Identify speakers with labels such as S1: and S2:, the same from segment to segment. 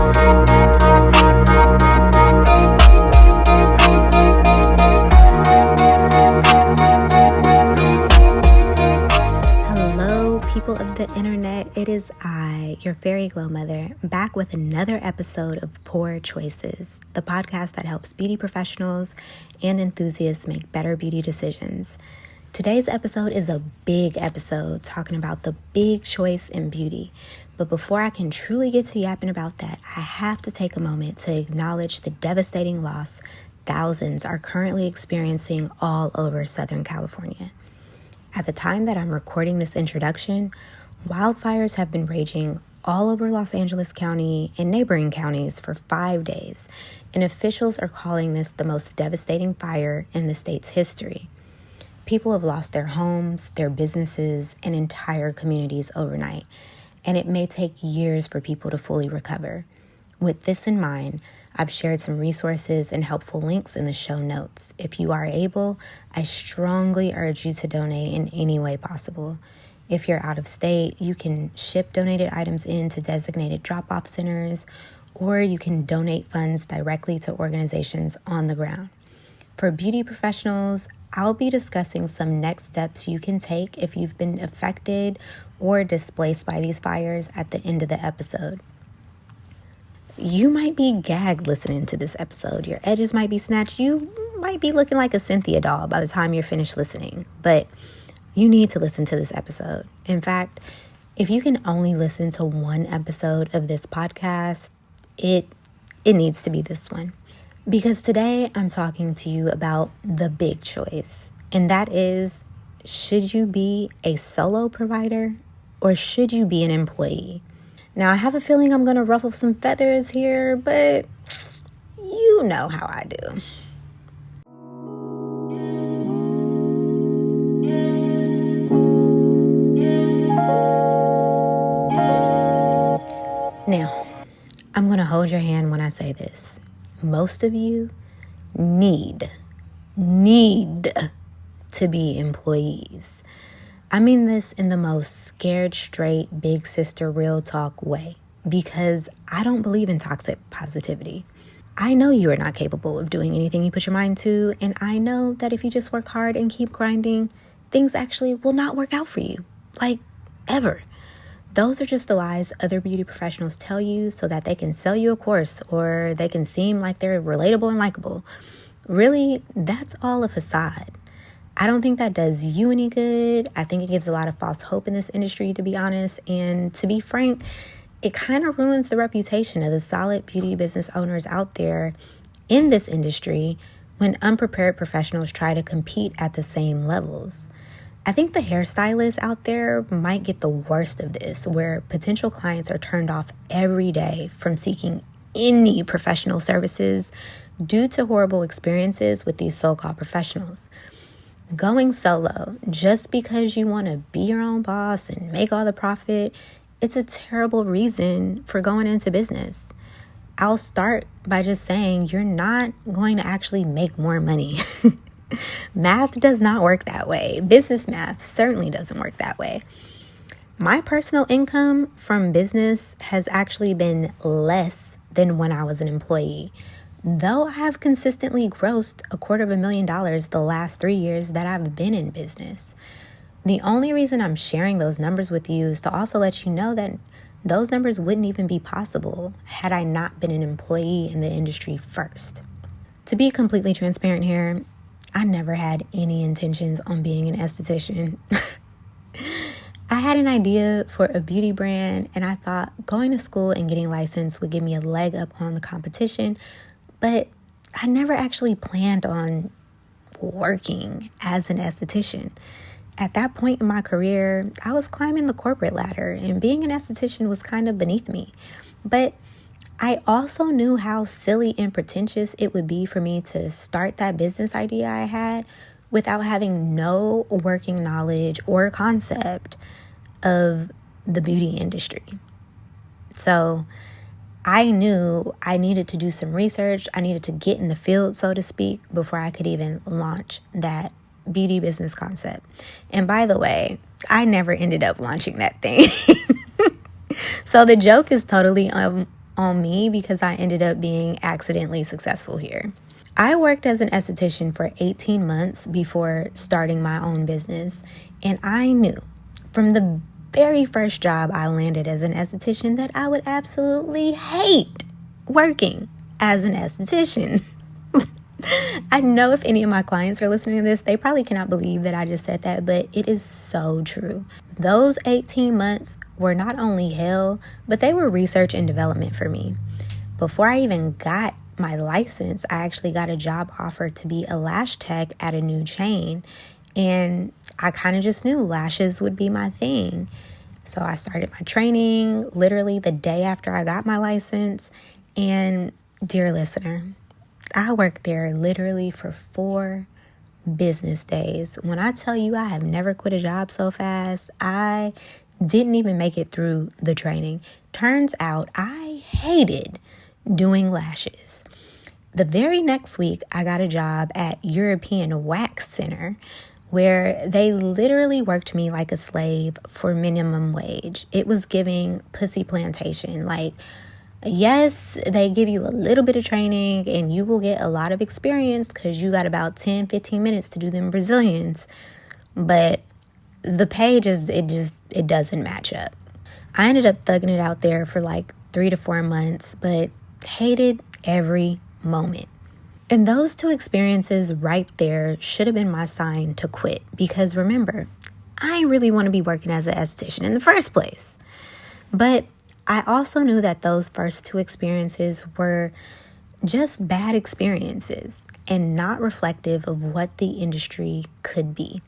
S1: Hello, people of the internet. It is I, your fairy glow mother, back with another episode of Poor Choices, the podcast that helps beauty professionals and enthusiasts make better beauty decisions. Today's episode is a big episode talking about the big choice in beauty. But before I can truly get to yapping about that, I have to take a moment to acknowledge the devastating loss thousands are currently experiencing all over Southern California. At the time that I'm recording this introduction, wildfires have been raging all over Los Angeles County and neighboring counties for 5 days, and officials are calling this the most devastating fire in the state's history. People have lost their homes, their businesses, and entire communities overnight, and it may take years for people to fully recover. With this in mind, I've shared some resources and helpful links in the show notes. If you are able, I strongly urge you to donate in any way possible. If you're out of state, you can ship donated items in to designated drop-off centers, or you can donate funds directly to organizations on the ground. For beauty professionals, I'll be discussing some next steps you can take if you've been affected or displaced by these fires at the end of the episode. You might be gagged listening to this episode. Your edges might be snatched. You might be looking like a Cynthia doll by the time you're finished listening. But you need to listen to this episode. In fact, if you can only listen to one episode of this podcast, it needs to be this one. Because today I'm talking to you about the big choice. And that is, should you be a solo provider or should you be an employee? Now, I have a feeling I'm going to ruffle some feathers here, but you know how I do. Now, I'm going to hold your hand when I say this. Most of you need to be employees. I mean this in the most scared straight, big sister, real talk way, because I don't believe in toxic positivity. I know you are not capable of doing anything you put your mind to, and I know that if you just work hard and keep grinding, things actually will not work out for you, like ever. Those are just the lies other beauty professionals tell you so that they can sell you a course or they can seem like they're relatable and likable. Really, that's all a facade. I don't think that does you any good. I think it gives a lot of false hope in this industry, to be honest. And to be frank, it kind of ruins the reputation of the solid beauty business owners out there in this industry when unprepared professionals try to compete at the same levels. I think the hairstylists out there might get the worst of this, where potential clients are turned off every day from seeking any professional services due to horrible experiences with these so-called professionals. Going solo just because you want to be your own boss and make all the profit, it's a terrible reason for going into business. I'll start by just saying you're not going to actually make more money. Math does not work that way. Business math certainly doesn't work that way. My personal income from business has actually been less than when I was an employee, though I have consistently grossed $250,000 the last 3 years that I've been in business. The only reason I'm sharing those numbers with you is to also let you know that those numbers wouldn't even be possible had I not been an employee in the industry first. To be completely transparent here, I never had any intentions on being an esthetician. I had an idea for a beauty brand, and I thought going to school and getting licensed would give me a leg up on the competition, but I never actually planned on working as an esthetician. At that point in my career, I was climbing the corporate ladder, and being an esthetician was kind of beneath me. But I also knew how silly and pretentious it would be for me to start that business idea I had without having no working knowledge or concept of the beauty industry. So I knew I needed to do some research. I needed to get in the field, so to speak, before I could even launch that beauty business concept. And by the way, I never ended up launching that thing. So the joke is totally on me because I ended up being accidentally successful here. I worked as an esthetician for 18 months before starting my own business, and I knew from the very first job I landed as an esthetician that I would absolutely hate working as an esthetician. I know if any of my clients are listening to this, they probably cannot believe that I just said that, but it is so true. Those 18 months were not only hell, but they were research and development for me. Before I even got my license, I actually got a job offer to be a lash tech at a new chain, and I kind of just knew lashes would be my thing. So I started my training literally the day after I got my license, and dear listener, I worked there literally for 4 business days. When I tell you I have never quit a job so fast, I didn't even make it through the training. Turns out I hated doing lashes. The very next week, I got a job at European Wax Center where they literally worked me like a slave for minimum wage. It was giving pussy plantation. Like, yes, they give you a little bit of training and you will get a lot of experience because you got about 10, 15 minutes to do them Brazilians. But the pay it doesn't match up. I ended up thugging it out there for like 3 to 4 months, but hated every moment. And those 2 experiences right there should have been my sign to quit. Because remember, I really want to be working as an esthetician in the first place. But I also knew that those first 2 experiences were just bad experiences and not reflective of what the industry could be.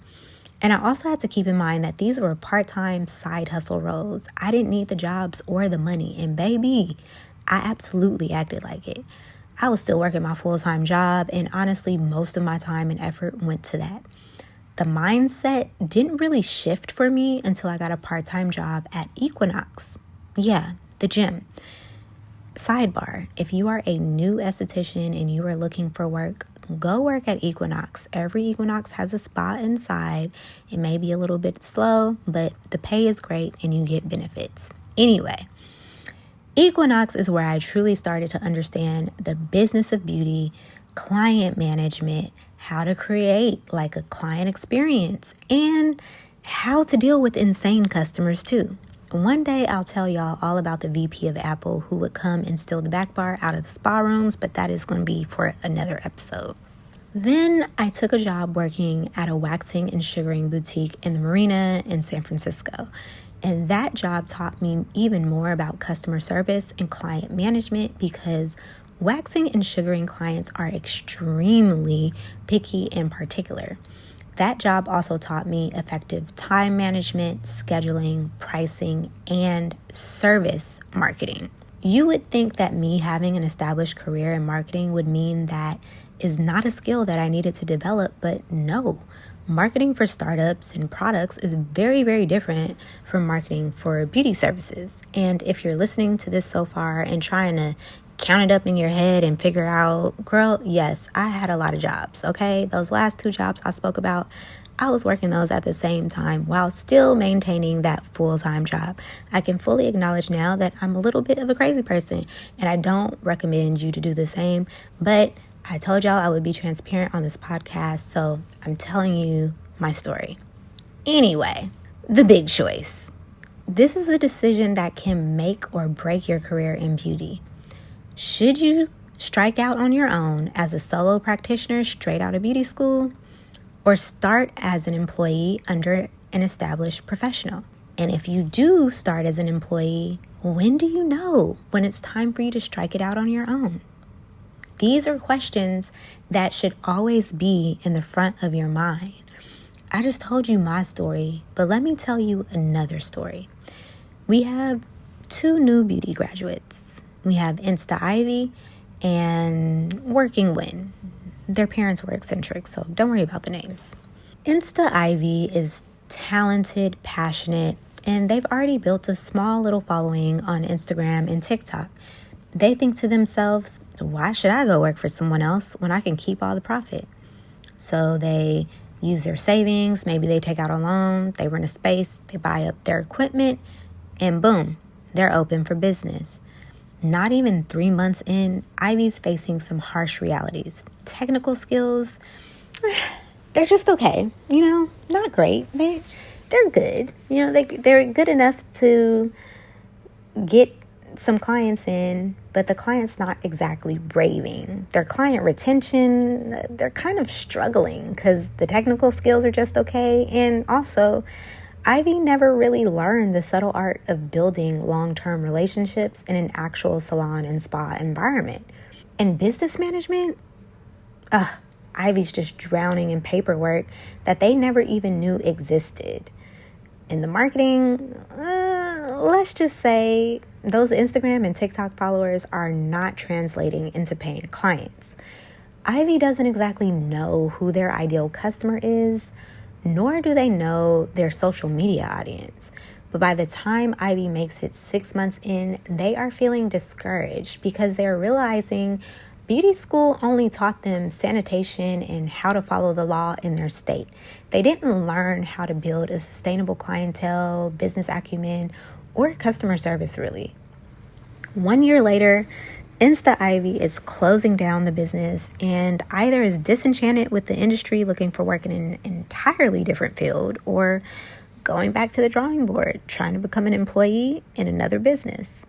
S1: And I also had to keep in mind that these were part-time side hustle roles. I didn't need the jobs or the money. And baby, I absolutely acted like it. I was still working my full-time job, and honestly, most of my time and effort went to that. The mindset didn't really shift for me until I got a part-time job at Equinox. Yeah, the gym. Sidebar, if you are a new esthetician and you are looking for work, go work at Equinox. Every Equinox has a spa inside. It may be a little bit slow, but the pay is great and you get benefits. Anyway, Equinox is where I truly started to understand the business of beauty, client management, how to create like a client experience, and how to deal with insane customers too. One day I'll tell y'all all about the VP of Apple who would come and steal the back bar out of the spa rooms, but that is going to be for another episode. Then I took a job working at a waxing and sugaring boutique in the marina in San Francisco. And that job taught me even more about customer service and client management because waxing and sugaring clients are extremely picky and particular. That job also taught me effective time management, scheduling, pricing, and service marketing. You would think that me having an established career in marketing would mean that is not a skill that I needed to develop, but no. Marketing for startups and products is very, very different from marketing for beauty services. And if you're listening to this so far and trying to count it up in your head and figure out, girl, yes, I had a lot of jobs, okay? Those last 2 jobs I spoke about, I was working those at the same time while still maintaining that full-time job. I can fully acknowledge now that I'm a little bit of a crazy person, and I don't recommend you to do the same, but I told y'all I would be transparent on this podcast, so I'm telling you my story. Anyway, the big choice. This is a decision that can make or break your career in beauty. Should you strike out on your own as a solo practitioner straight out of beauty school, or start as an employee under an established professional? And if you do start as an employee, when do you know when it's time for you to strike it out on your own? These are questions that should always be in the front of your mind. I just told you my story, but let me tell you another story. We have 2 new beauty graduates. We have Insta Ivy and Working Win. Their parents were eccentric, so don't worry about the names. Insta Ivy is talented, passionate, and they've already built a small little following on Instagram and TikTok. They think to themselves, why should I go work for someone else when I can keep all the profit? So they use their savings, maybe they take out a loan, they rent a space, they buy up their equipment, and boom, they're open for business. not even 3 months in, Ivy's facing some harsh realities. Technical skills, they're just okay. Not great. They're good. They're good enough to get some clients in, but the client's not exactly raving. Their client retention, they're kind of struggling because the technical skills are just okay. And also, Ivy never really learned the subtle art of building long-term relationships in an actual salon and spa environment. In business management, Ivy's just drowning in paperwork that they never even knew existed. In the marketing, let's just say those Instagram and TikTok followers are not translating into paying clients. Ivy doesn't exactly know who their ideal customer is, nor do they know their social media audience. But by the time Ivy makes it 6 months in, they are feeling discouraged because they're realizing beauty school only taught them sanitation and how to follow the law in their state. They didn't learn how to build a sustainable clientele, business acumen, or customer service, really. 1 year later, Insta Ivy is closing down the business and either is disenchanted with the industry looking for work in an entirely different field or going back to the drawing board, trying to become an employee in another business.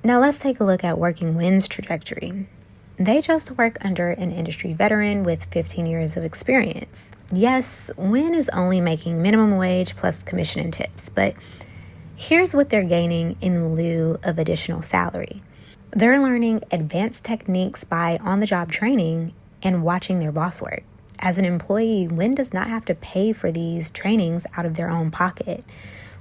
S1: Now let's take a look at Working Win's trajectory. They chose to work under an industry veteran with 15 years of experience. Yes, Win is only making minimum wage plus commission and tips, but here's what they're gaining in lieu of additional salary. They're learning advanced techniques by on-the-job training and watching their boss work. As an employee, Win does not have to pay for these trainings out of their own pocket.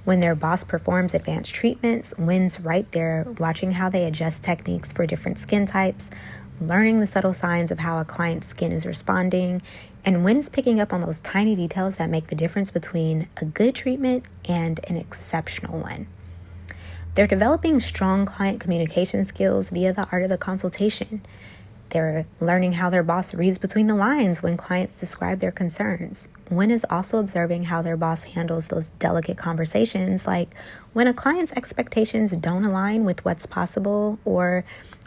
S1: When their boss performs advanced treatments, Win's right there watching how they adjust techniques for different skin types, learning the subtle signs of how a client's skin is responding, and Win is picking up on those tiny details that make the difference between a good treatment and an exceptional one. They're developing strong client communication skills via the art of the consultation. They're learning how their boss reads between the lines when clients describe their concerns. Win is also observing how their boss handles those delicate conversations, like when a client's expectations don't align with what's possible, or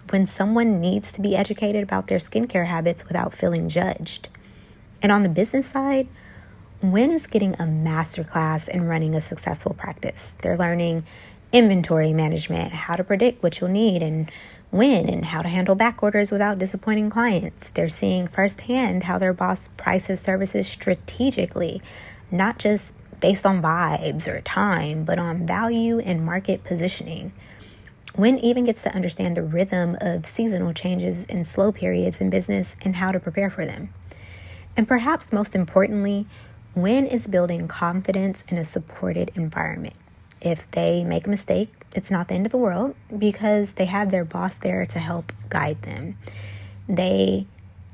S1: when someone needs to be educated about their skincare habits without feeling judged. And on the business side, Win is getting a masterclass in running a successful practice. They're learning inventory management, how to predict what you'll need and when, and how to handle back orders without disappointing clients. They're seeing firsthand how their boss prices services strategically, not just based on vibes or time, but on value and market positioning. Win even gets to understand the rhythm of seasonal changes and slow periods in business and how to prepare for them. And perhaps most importantly, Win is building confidence in a supported environment. If they make a mistake, it's not the end of the world because they have their boss there to help guide them. They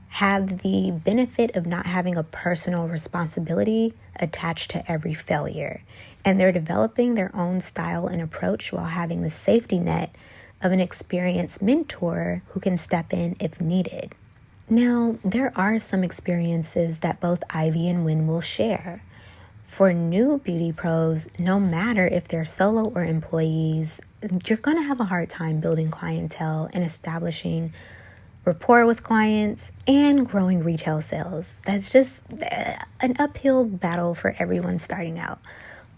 S1: have the benefit of not having a personal responsibility attached to every failure. And they're developing their own style and approach while having the safety net of an experienced mentor who can step in if needed. Now, there are some experiences that both Ivy and Win will share. For new beauty pros, no matter if they're solo or employees, you're going to have a hard time building clientele and establishing rapport with clients and growing retail sales. That's just an uphill battle for everyone starting out.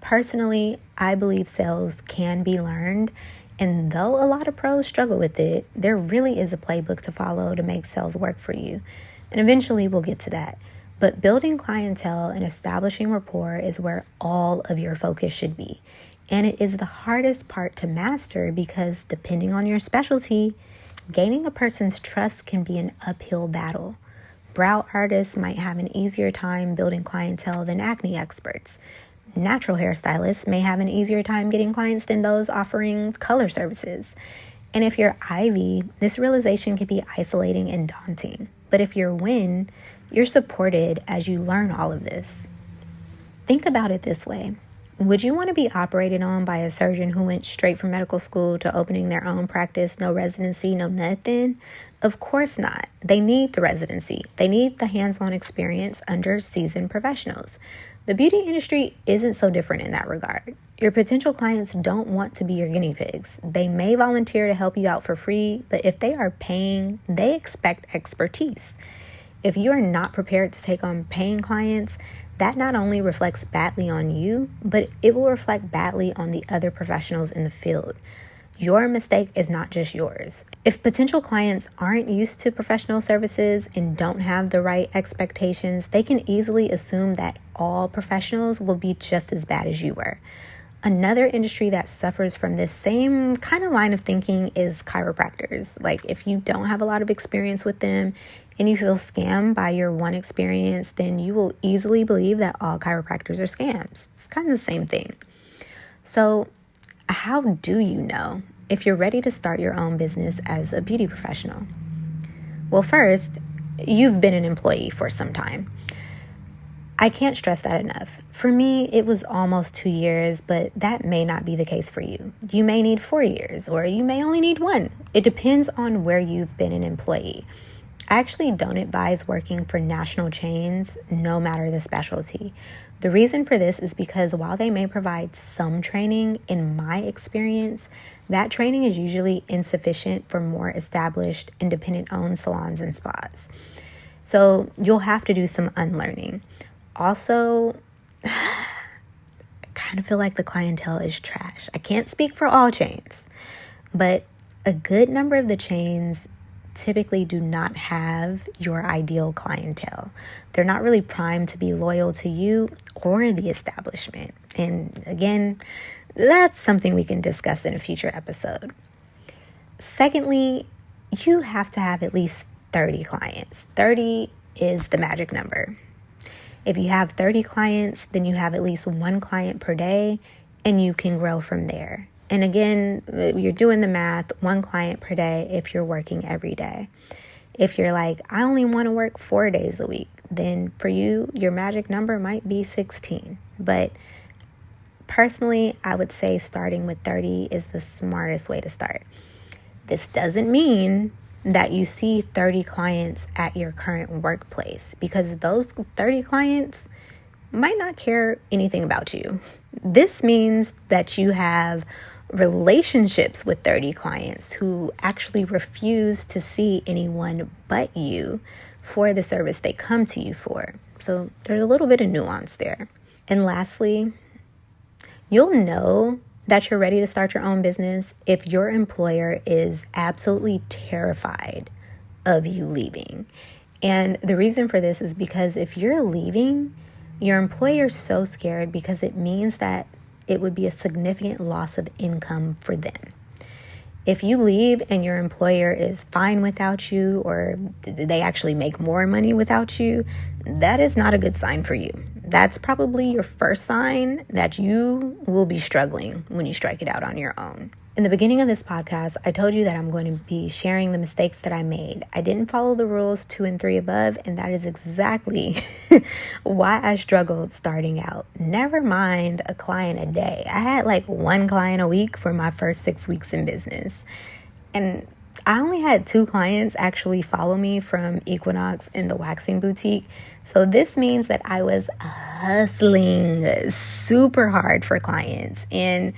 S1: Personally, I believe sales can be learned, and though a lot of pros struggle with it, there really is a playbook to follow to make sales work for you. And eventually we'll get to that. But building clientele and establishing rapport is where all of your focus should be. And it is the hardest part to master because depending on your specialty, gaining a person's trust can be an uphill battle. Brow artists might have an easier time building clientele than acne experts. Natural hairstylists may have an easier time getting clients than those offering color services. And if you're Ivy, this realization can be isolating and daunting. But if you're Win, you're supported as you learn all of this. Think about it this way. Would you want to be operated on by a surgeon who went straight from medical school to opening their own practice, no residency, no nothing? Of course not. They need the residency. They need the hands-on experience under seasoned professionals. The beauty industry isn't so different in that regard. Your potential clients don't want to be your guinea pigs. They may volunteer to help you out for free, but if they are paying, they expect expertise. If you are not prepared to take on paying clients, that not only reflects badly on you, but it will reflect badly on the other professionals in the field. Your mistake is not just yours. If potential clients aren't used to professional services and don't have the right expectations, they can easily assume that all professionals will be just as bad as you were. Another industry that suffers from this same kind of line of thinking is chiropractors. Like, if you don't have a lot of experience with them and you feel scammed by your one experience, then you will easily believe that all chiropractors are scams. It's kind of the same thing. So, how do you know if you're ready to start your own business as a beauty professional? Well, first, you've been an employee for some time. I can't stress that enough. For me, it was almost 2 years, but that may not be the case for you. You may need 4 years, or you may only need 1. It depends on where you've been an employee. I actually don't advise working for national chains, no matter the specialty. The reason for this is because while they may provide some training, in my experience, that training is usually insufficient for more established, independent-owned salons and spas. So you'll have to do some unlearning. Also, I kind of feel like the clientele is trash. I can't speak for all chains, but a good number of the chains typically do not have your ideal clientele. They're not really primed to be loyal to you or the establishment. And again, that's something we can discuss in a future episode. Secondly, you have to have at least 30 clients. 30 is the magic number. If you have 30 clients, then you have at least 1 client per day, and you can grow from there. And again, you're doing the math, 1 client per day if you're working every day. If you're like, I only want to work 4 days a week, then for you, your magic number might be 16. But personally, I would say starting with 30 is the smartest way to start. This doesn't mean that you see 30 clients at your current workplace, because those 30 clients might not care anything about you. This means that you have relationships with 30 clients who actually refuse to see anyone but you for the service they come to you for. So there's a little bit of nuance there. And lastly, you'll know that you're ready to start your own business if your employer is absolutely terrified of you leaving. And the reason for this is because if you're leaving, your employer's so scared because it means that it would be a significant loss of income for them. If you leave and your employer is fine without you, or they actually make more money without you, that is not a good sign for you. That's probably your first sign that you will be struggling when you strike it out on your own. In the beginning of this podcast, I told you that I'm going to be sharing the mistakes that I made. I didn't follow the rules 2 and 3 above, and that is exactly why I struggled starting out. Never mind a client a day. I had like 1 client a week for my first 6 weeks in business. And I only had 2 clients actually follow me from Equinox and the waxing boutique. So this means that I was hustling super hard for clients. And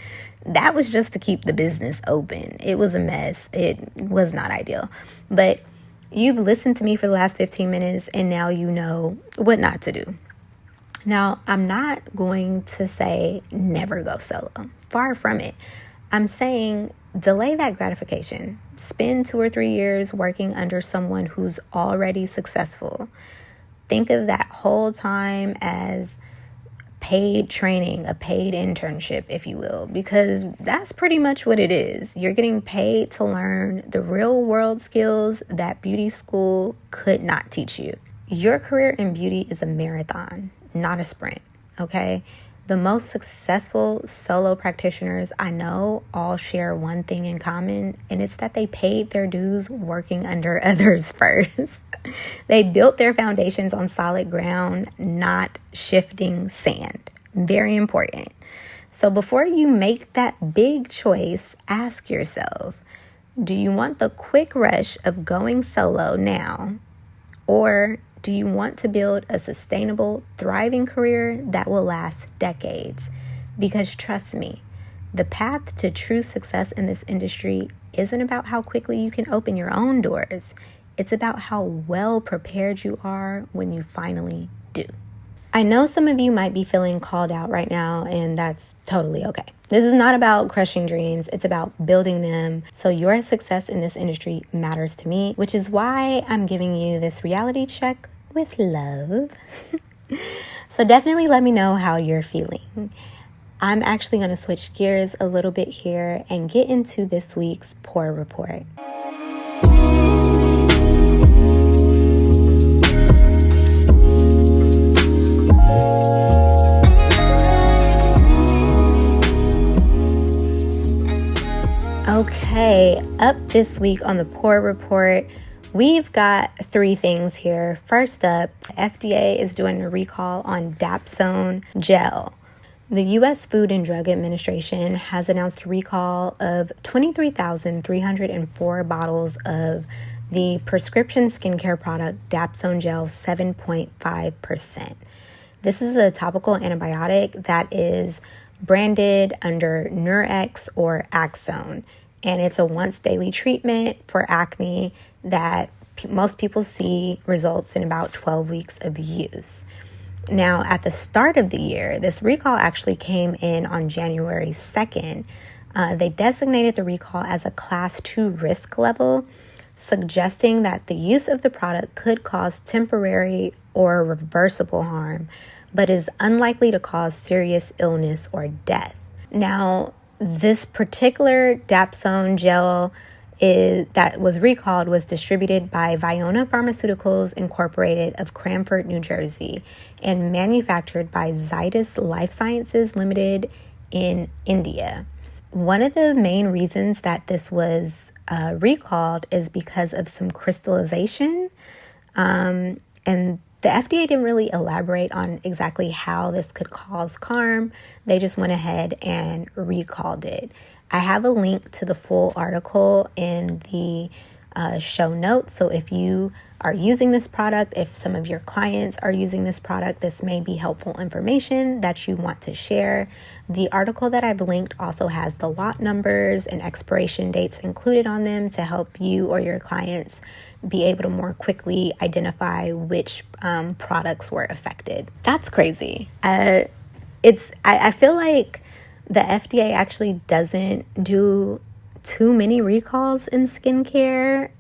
S1: that was just to keep the business open. It was a mess. It was not ideal. But you've listened to me for the last 15 minutes and now you know what not to do. Now, I'm not going to say never go solo. Far from it. I'm saying delay that gratification. Spend 2 or 3 years working under someone who's already successful. Think of that whole time as paid training, a paid internship, if you will, because that's pretty much what it is. You're getting paid to learn the real world skills that beauty school could not teach you. Your career in beauty is a marathon, not a sprint, okay? The most successful solo practitioners I know all share one thing in common, and it's that they paid their dues working under others first. They built their foundations on solid ground, not shifting sand. Very important. So before you make that big choice, ask yourself, do you want the quick rush of going solo now? Or Do you want to build a sustainable, thriving career that will last decades? Because trust me, the path to true success in this industry isn't about how quickly you can open your own doors. It's about how well prepared you are when you finally do. I know some of you might be feeling called out right now, and that's totally okay. This is not about crushing dreams. It's about building them. So your success in this industry matters to me, which is why I'm giving you this reality check with love. So definitely let me know how you're feeling. I'm actually going to switch gears a little bit here and get into this week's Pour Report. Okay, up this week on the Pour Report, we've got 3 things here. First up, the FDA is doing a recall on Dapsone gel. The U.S. Food and Drug Administration has announced a recall of 23,304 bottles of the prescription skincare product Dapsone gel 7.5%. This is a topical antibiotic that is branded under Nurex or Axone, and it's a once daily treatment for acne that most people see results in about 12 weeks of use. Now, at the start of the year, this recall actually came in on January 2nd. They designated the recall as a class 2 risk level, suggesting that the use of the product could cause temporary or reversible harm, but is unlikely to cause serious illness or death. Now, this particular Dapsone gel that was recalled was distributed by Viona Pharmaceuticals Incorporated of Cranford, New Jersey, and manufactured by Zydus Life Sciences Limited in India. One of the main reasons that this was recalled is because of some crystallization, and the FDA didn't really elaborate on exactly how this could cause harm. They just went ahead and recalled it. I have a link to the full article in the show notes. So if you are using this product, if some of your clients are using this product, this may be helpful information that you want to share. The article that I've linked also has the lot numbers and expiration dates included on them to help you or your clients be able to more quickly identify which products were affected. That's crazy. I feel like the FDA actually doesn't do too many recalls in skincare.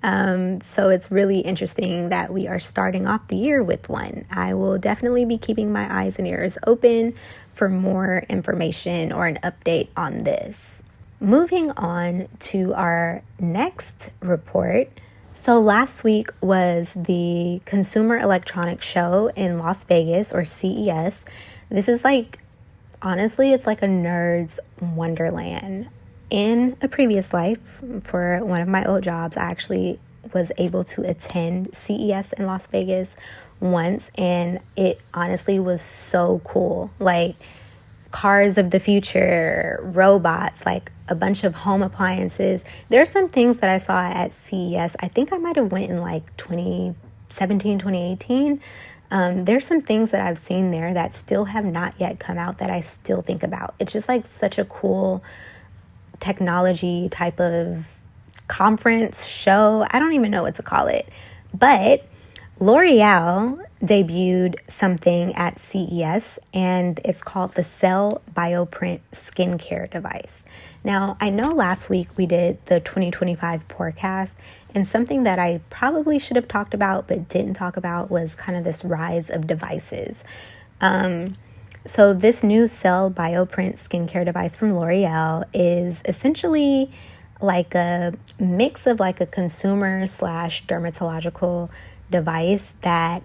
S1: So it's really interesting that we are starting off the year with one. I will definitely be keeping my eyes and ears open for more information or an update on this. Moving on to our next report. So last week was the Consumer Electronics Show in Las Vegas, or CES. This is honestly, it's like a nerd's wonderland. In a previous life, for one of my old jobs, I actually was able to attend CES in Las Vegas once, and it honestly was so cool. Like cars of the future, robots, like a bunch of home appliances. There are some things that I saw at CES. I think I might have went in 2017, 2018. There's some things that I've seen there that still have not yet come out that I still think about. It's just such a cool technology type of conference show. I don't even know what to call it. But L'Oreal debuted something at CES, and it's called the Cell Bioprint Skincare Device. Now, I know last week we did the 2025 forecast, and something that I probably should have talked about but didn't talk about was kind of this rise of devices. So this new Cell Bioprint skincare device from L'Oreal is essentially like a mix of a consumer / dermatological device that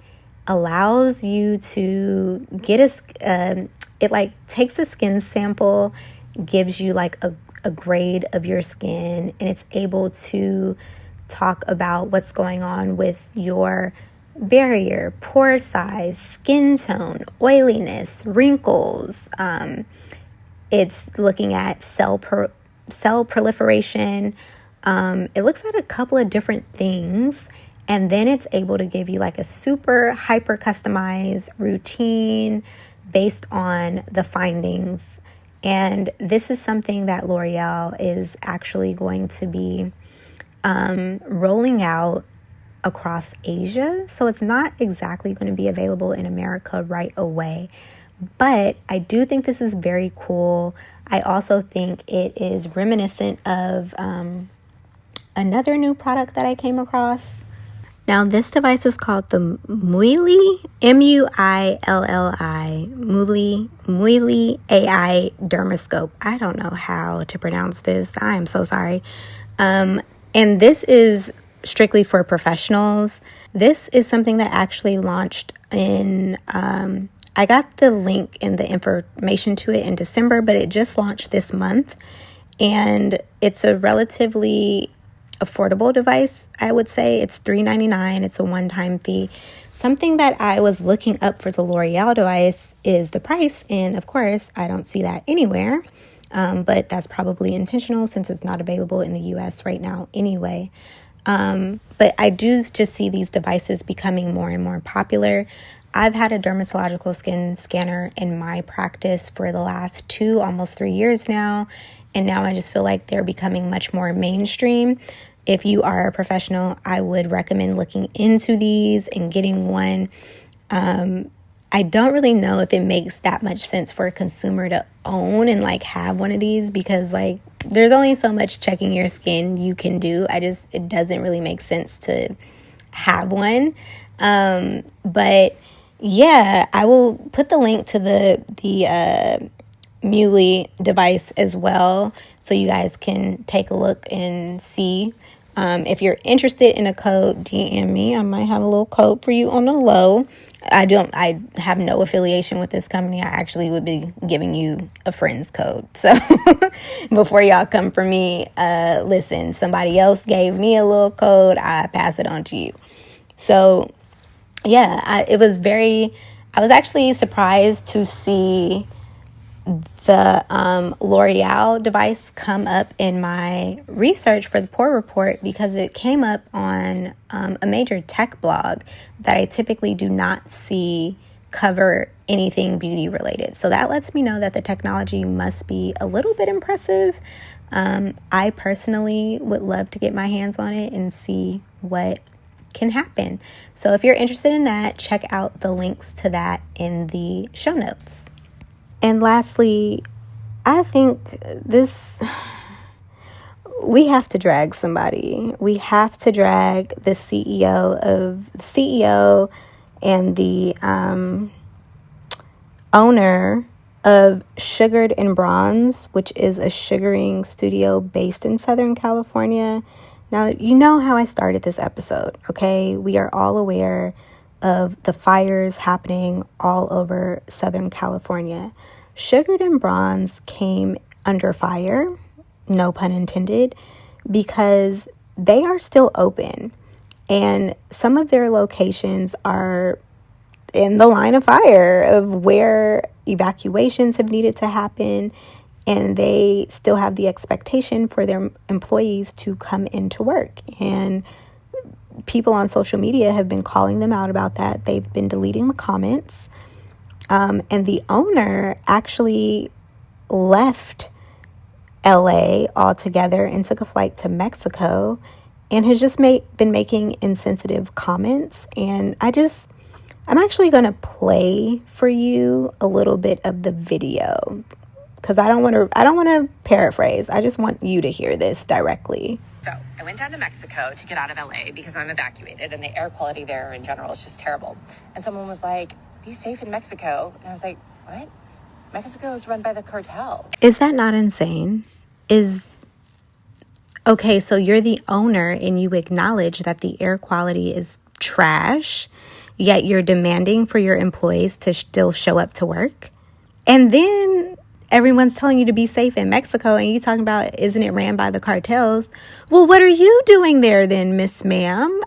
S1: allows you to get it takes a skin sample, gives you a grade of your skin, and it's able to talk about what's going on with your barrier, pore size, skin tone, oiliness, wrinkles. It's looking at cell proliferation. It looks at a couple of different things, And then it's able to give you like a super hyper customized routine based on the findings. And this is something that L'Oreal is actually going to be rolling out across Asia. So it's not exactly going to be available in America right away. But I do think this is very cool. I also think it is reminiscent of another new product that I came across. Now, this device is called the Muili, M-U-I-L-L-I, Muili AI Dermoscope. I don't know how to pronounce this. I am so sorry. And this is strictly for professionals. This is something that actually launched in, I got the link and the information to it in December, but it just launched this month. And it's a relatively affordable device, I would say. It's $3.99. It's a one-time fee. Something that I was looking up for the L'Oreal device is the price. And of course, I don't see that anywhere. But that's probably intentional since it's not available in the US right now anyway. But I do just see these devices becoming more and more popular. I've had a dermatological skin scanner in my practice for the last almost 3 years now. And now I just feel like they're becoming much more mainstream. If you are a professional, I would recommend looking into these and getting one. I don't really know if it makes that much sense for a consumer to own and like have one of these because like there's only so much checking your skin you can do. It doesn't really make sense to have one. But yeah, I will put the link to the Muili device as well so you guys can take a look and see. If you're interested in a code, DM me. I might have a little code for you on the low. I have no affiliation with this company. I actually would be giving you a friend's code. So before y'all come for me, listen, somebody else gave me a little code. I pass it on to you. So yeah, I was actually surprised to see the L'Oreal device come up in my research for the Pour Report because it came up on a major tech blog that I typically do not see cover anything beauty related. So that lets me know that the technology must be a little bit impressive. I personally would love to get my hands on it and see what can happen. So if you're interested in that, check out the links to that in the show notes. And lastly, I think we have to drag somebody. We have to drag the CEO and the owner of Sugared and Bronze, which is a sugaring studio based in Southern California. Now, you know how I started this episode, okay? We are all aware of the fires happening all over Southern California. Sugared and Bronze came under fire, no pun intended, because they are still open. And some of their locations are in the line of fire of where evacuations have needed to happen. And they still have the expectation for their employees to come into work. And people on social media have been calling them out about that. They've been deleting the comments. And the owner actually left LA altogether and took a flight to Mexico and has just been making insensitive comments. And I'm actually going to play for you a little bit of the video because I don't want to paraphrase. I just want you to hear this directly.
S2: So I went down to Mexico to get out of LA because I'm evacuated and the air quality there in general is just terrible. And someone was like, be safe in Mexico. And I was like, what? Mexico is run by the cartel.
S1: Is that not insane? Okay, so you're the owner and you acknowledge that the air quality is trash, yet you're demanding for your employees to still show up to work. And then everyone's telling you to be safe in Mexico and you talking about, isn't it ran by the cartels? Well, what are you doing there then, Miss Ma'am?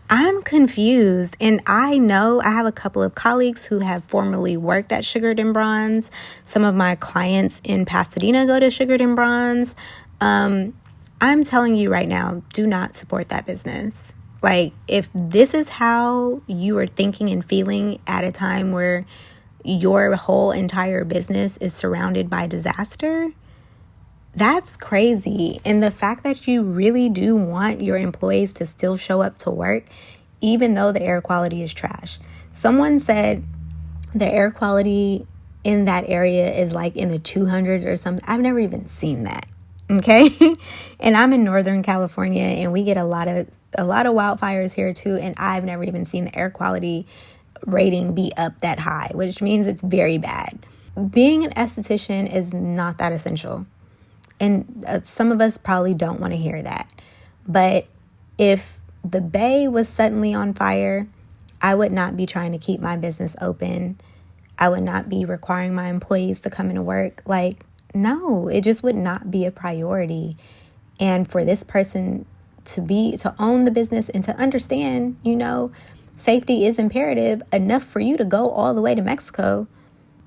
S1: I'm confused, and I know I have a couple of colleagues who have formerly worked at Sugared and Bronze. Some of my clients in Pasadena go to Sugared and Bronze. I'm I'm telling you right now, do not support that business. Like, if this is how you are thinking and feeling at a time where your whole entire business is surrounded by disaster, that's crazy. And the fact that you really do want your employees to still show up to work, even though the air quality is trash. Someone said the air quality in that area is like in the 200s or something. I've never even seen that. Okay. And I'm in Northern California, and we get a lot of wildfires here too. And I've never even seen the air quality rating be up that high, which means it's very bad. Being an esthetician is not that essential. And some of us probably don't want to hear that. But if the bay was suddenly on fire, I would not be trying to keep my business open. I would not be requiring my employees to come into work. Like, no, it just would not be a priority. And for this person to own the business and to understand, safety is imperative enough for you to go all the way to Mexico,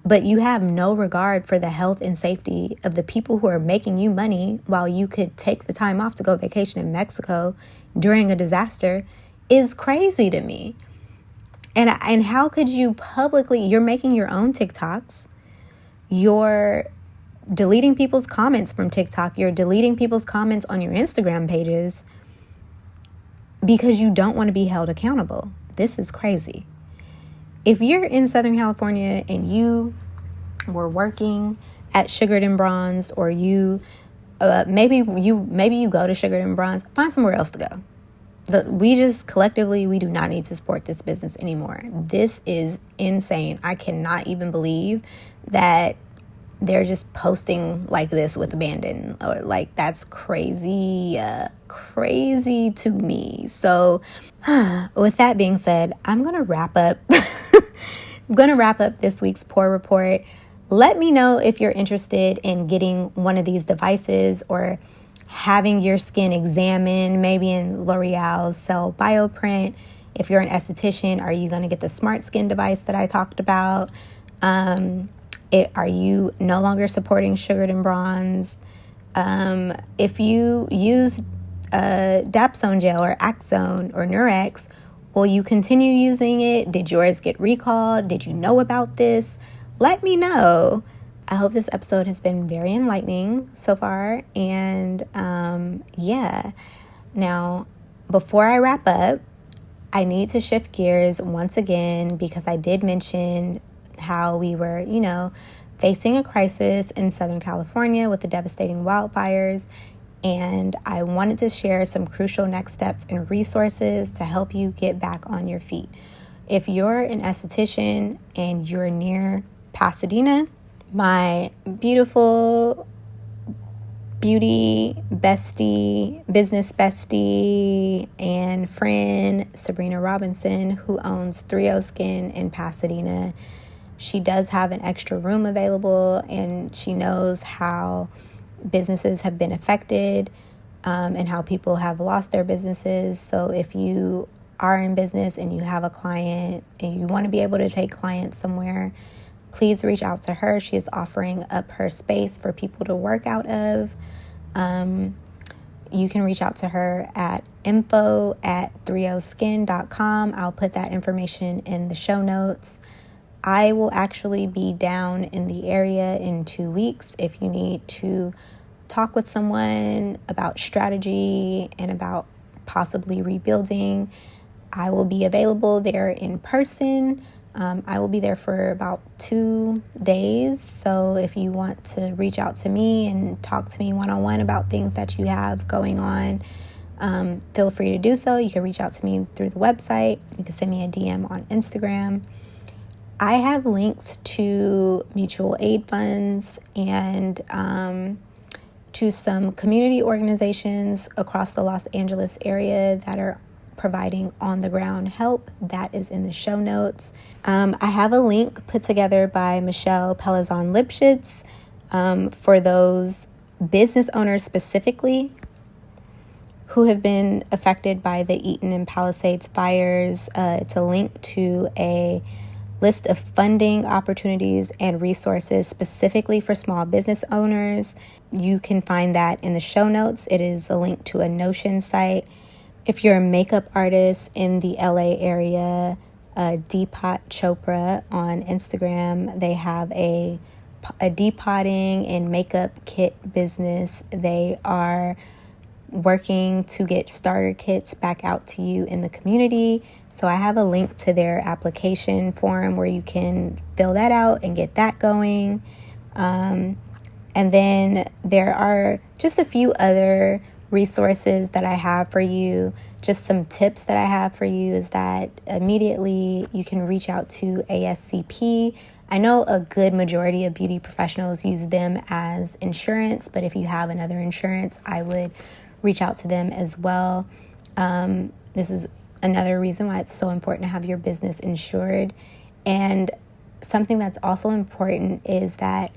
S1: but you have no regard for the health and safety of the people who are making you money while you could take the time off to go vacation in Mexico during a disaster, is crazy to me. And how could you you're making your own TikToks, you're deleting people's comments from TikTok, you're deleting people's comments on your Instagram pages because you don't want to be held accountable. This is crazy. If you're in Southern California and you were working at Sugared and Bronzed, or maybe you go to Sugared and Bronzed, find somewhere else to go. We just collectively, we do not need to support this business anymore. This is insane. I cannot even believe that they're just posting like this with abandon, or like, that's crazy to me. So with that being said, I'm going to wrap up. I'm going to wrap up this week's Pour Report. Let me know if you're interested in getting one of these devices or having your skin examined, maybe in L'Oreal's Cell Bioprint. If you're an esthetician, are you going to get the Smart Skin device that I talked about? Are you no longer supporting Sugared and Bronzed? If you use Dapsone gel or Axone or Nurex, will you continue using it? Did yours get recalled? Did you know about this? Let me know. I hope this episode has been very enlightening so far. And yeah. Now, before I wrap up, I need to shift gears once again, because I did mention how we were, facing a crisis in Southern California with the devastating wildfires. And I wanted to share some crucial next steps and resources to help you get back on your feet. If you're an esthetician and you're near Pasadena, my beautiful beauty bestie, business bestie, and friend, Sabrina Robinson, who owns 3O Skin in Pasadena, she does have an extra room available, and she knows how businesses have been affected and how people have lost their businesses. So if you are in business and you have a client and you want to be able to take clients somewhere, please reach out to her. She is offering up her space for people to work out of. You can reach out to her at info@3oskin.com. I'll put that information in the show notes. I will actually be down in the area in 2 weeks. If you need to talk with someone about strategy and about possibly rebuilding, I will be available there in person. I will be there for about 2 days. So if you want to reach out to me and talk to me one-on-one about things that you have going on, feel free to do so. You can reach out to me through the website. You can send me a DM on Instagram. I have links to mutual aid funds and to some community organizations across the Los Angeles area that are providing on-the-ground help. That is in the show notes. I have a link put together by Michelle Pelazon-Lipschitz for those business owners specifically who have been affected by the Eaton and Palisades fires. It's a link to a list of funding opportunities and resources specifically for small business owners. You can find that in the show notes. It is a link to a Notion site. If you're a makeup artist in the LA area, Deepak Chopra on Instagram, they have a depotting and makeup kit business. They are working to get starter kits back out to you in the community. So I have a link to their application form where you can fill that out and get that going. And then there are just a few other resources that I have for you. Just some tips that I have for you is that immediately you can reach out to ASCP. I know a good majority of beauty professionals use them as insurance, but if you have another insurance, I would reach out to them as well. This is another reason why it's so important to have your business insured. And something that's also important is that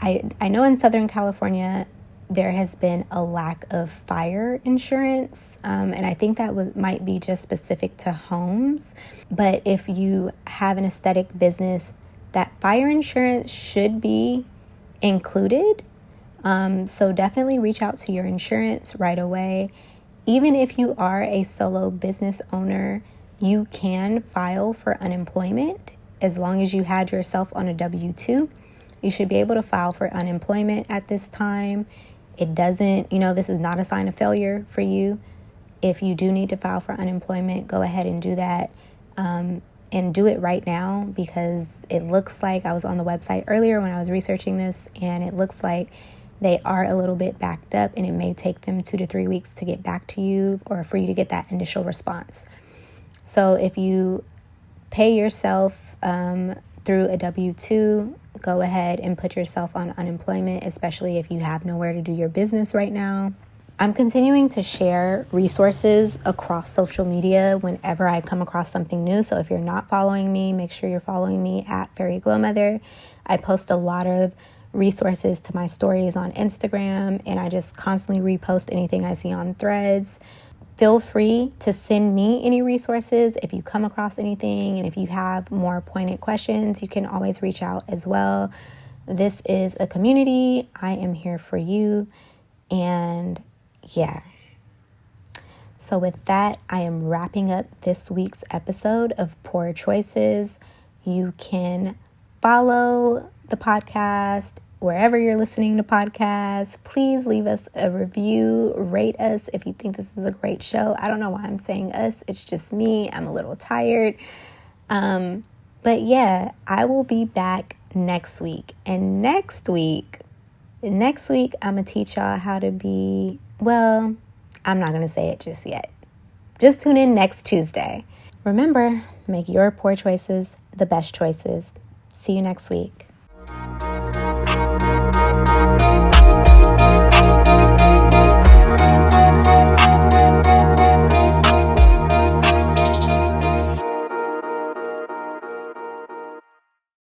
S1: I know in Southern California, there has been a lack of fire insurance, and I think that might be just specific to homes. But if you have an aesthetic business, that fire insurance should be included. So definitely reach out to your insurance right away. Even if you are a solo business owner, you can file for unemployment as long as you had yourself on a W-2. You should be able to file for unemployment at this time. It doesn't, this is not a sign of failure for you. If you do need to file for unemployment, go ahead and do that. And do it right now, because it looks like, I was on the website earlier when I was researching this, and it looks like they are a little bit backed up, and it may take them 2 to 3 weeks to get back to you or for you to get that initial response. So if you pay yourself through a W-2, go ahead and put yourself on unemployment, especially if you have nowhere to do your business right now. I'm continuing to share resources across social media whenever I come across something new. So if you're not following me, make sure you're following me at Fairy Glow Mother. I post a lot of resources to my stories on Instagram, and I just constantly repost anything I see on Threads. Feel free to send me any resources if you come across anything, and if you have more pointed questions, you can always reach out as well. This is a community. I am here for you, and yeah. So with that, I am wrapping up this week's episode of Poor Choices. You can follow the podcast wherever you're listening to podcasts. Please leave us a review, rate us if you think this is a great show. I don't know why I'm saying us. It's just me. I'm a little tired. But yeah, I will be back next week. And next week, I'm going to teach y'all how to be, well, I'm not going to say it just yet. Just tune in next Tuesday. Remember, make your poor choices the best choices. See you next week.